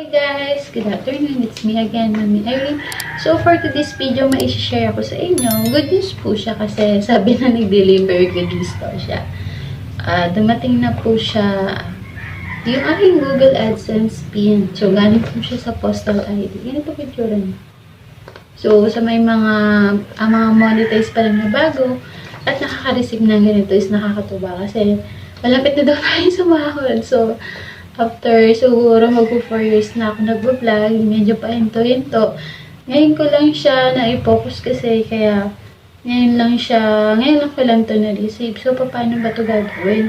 Hi guys! Good afternoon. It's me again, Mami Irene. So for today's video, mai-share ako sa inyo. Good news po siya kasi sabi na nag-deliver, good news daw siya. Dumating na po siya yung aking Google AdSense PIN. So galing po siya sa postal ID. Ganito picture niya. So sa may mga monetize pa lang na bago at nakaka-receive ng ganito is nakakatuwa kasi malapit na daw tayo sumahod. So after siguro mag-4 years na ako nag-vlog, medyo pa hinto-hinto. Ngayon ko lang siya na-focus kasi kaya ngayon lang ko lang ito na-receive. So, paano ba ito gagawin?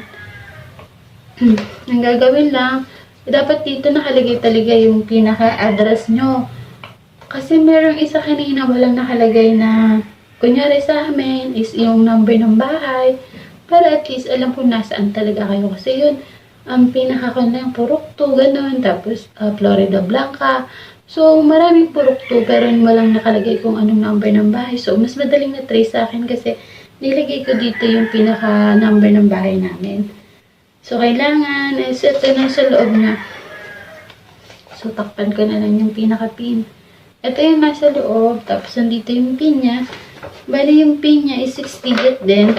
Ang gagawin lang, dapat dito nakalagay talaga yung pinaka-address nyo. Kasi merong isa kanina walang nakalagay na, kunyari sa amin is yung number ng bahay, para at least alam po nasaan talaga kayo. Kasi yun, ang pinaka-kanya Purok 2, ganun. Tapos, Florida Blanca. So, maraming Purok 2, pero walang nakalagay kung anong number ng bahay. So, mas madaling na-trace sa akin kasi nilagay ko dito yung pinaka-number ng bahay namin. So, kailangan, ito na sa loob niya. So, takpan ko na lang yung pinaka-pin. Ito yung nasa loob, tapos nandito yung pin niya. Bali, yung pin niya is 6 digit din.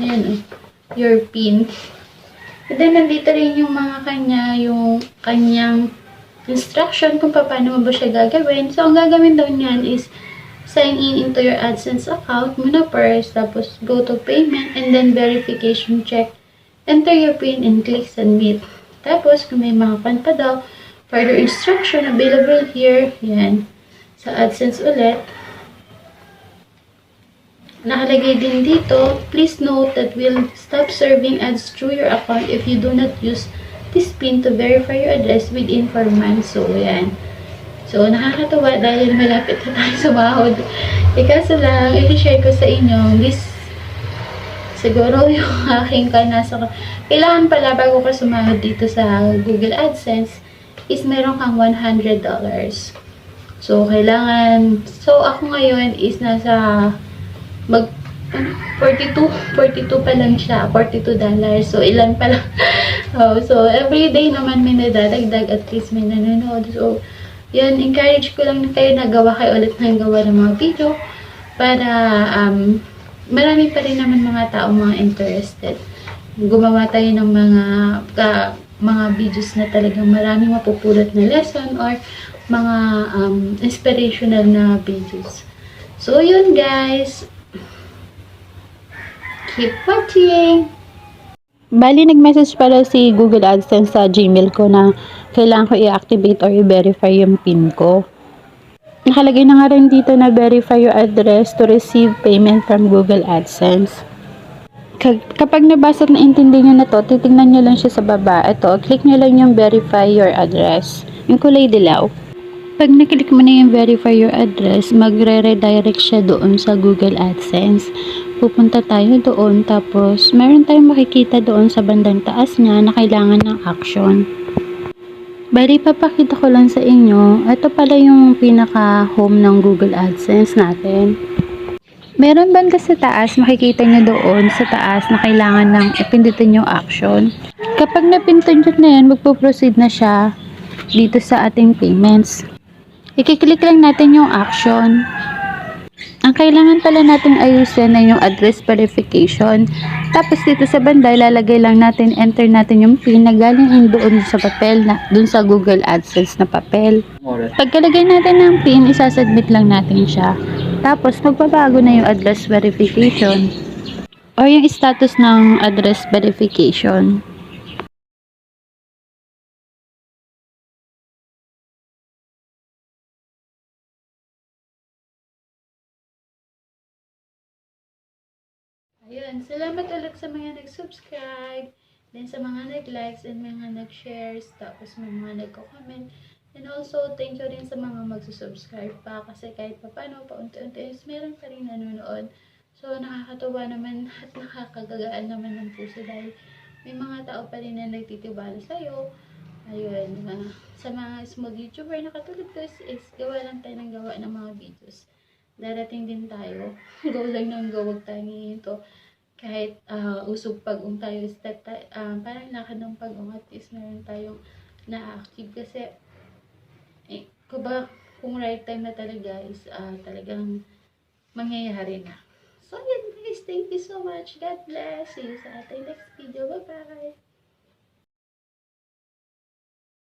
Ayan, your pin. And then, nandito rin yung mga kanyang instruction kung paano mo ba siya gagawin. So, ang gagawin daw niyan is sign in into your AdSense account muna first, tapos go to payment, and then verification check. Enter your PIN and click submit. Tapos, kung may mga pan pa daw, further instruction available here. Yan. Sa AdSense ulit. Nakalagay din dito, please note that we'll stop serving ads through your account if you do not use this PIN to verify your address within 4 months. So, yan. So, nakakatawa dahil malapit na tayo sumahod. Kaso lang, i-share ko sa inyo, this, siguro yung aking kailangan pala bago ka sumahod dito sa Google AdSense, is meron kang $100. So, ako ngayon is nasa 42 pa lang siya, $42. So, ilan pa lang. So, every day naman may nadadagdag, at least may nanonood. So, yan, encourage ko lang na kayo ulit ng gawa ng mga video para marami pa rin naman mga tao mga interested. Gumawa tayo ng mga videos na talagang maraming mapupulot na lesson or mga inspirational na videos. So, yun guys. Keep watching! Bali, nag-message pala si Google AdSense sa Gmail ko na kailangan ko i-activate or i-verify yung PIN ko. Nakalagay na nga rin dito na verify your address to receive payment from Google AdSense. Kapag nabasa at naintindi nyo na to, titingnan nyo lang siya sa baba. Ito, click nyo lang yung verify your address. Yung kulay dilaw. Pag naklik mo na yung verify your address, magre-redirect siya doon sa Google AdSense. Pupunta tayo doon, tapos meron tayong makikita doon sa bandang taas niya na kailangan ng action. Bali, papakita ko lang sa inyo, ito pala yung pinaka-home ng Google AdSense natin. Meron banda sa taas, makikita nyo doon sa taas na kailangan ng ipindutin yung action. Kapag napindot na yan, magpo-proceed na siya dito sa ating payments. I-click lang natin yung action. Ang kailangan pala natin ayusin ay yung address verification. Tapos dito sa banda, ilalagay lang natin, enter natin yung PIN na galing doon sa papel, doon sa Google AdSense na papel. Pagkalagay natin ng PIN, isasubmit lang natin siya. Tapos magbabago na yung address verification or yung status ng address verification. Ayun, salamat ulit sa mga nag-subscribe, then sa mga nag-likes and mga nag-shares, tapos mga nagko-comment. And also, thank you rin sa mga magsusubscribe pa kasi kahit pa paano, paunti-unti is meron pa rin nanonood. So, nakakatuwa naman at nakakagagaan naman ng puso dahil may mga tao pa rin na nagtitiwala sa'yo. Ayun, sa mga small YouTuber na katulad ko is gawa lang tayo ng gawa ng mga videos. Darating din tayo. Go lang ng go, huwag tayo ngihinto. Kahit usog pag-ung tayo, parang lakad ng pag-ung at least meron tayong na-active kasi ba, kung right time na talaga is talagang mangyayari na. So, yun guys. Thank you so much. God bless. See you sa ating next video.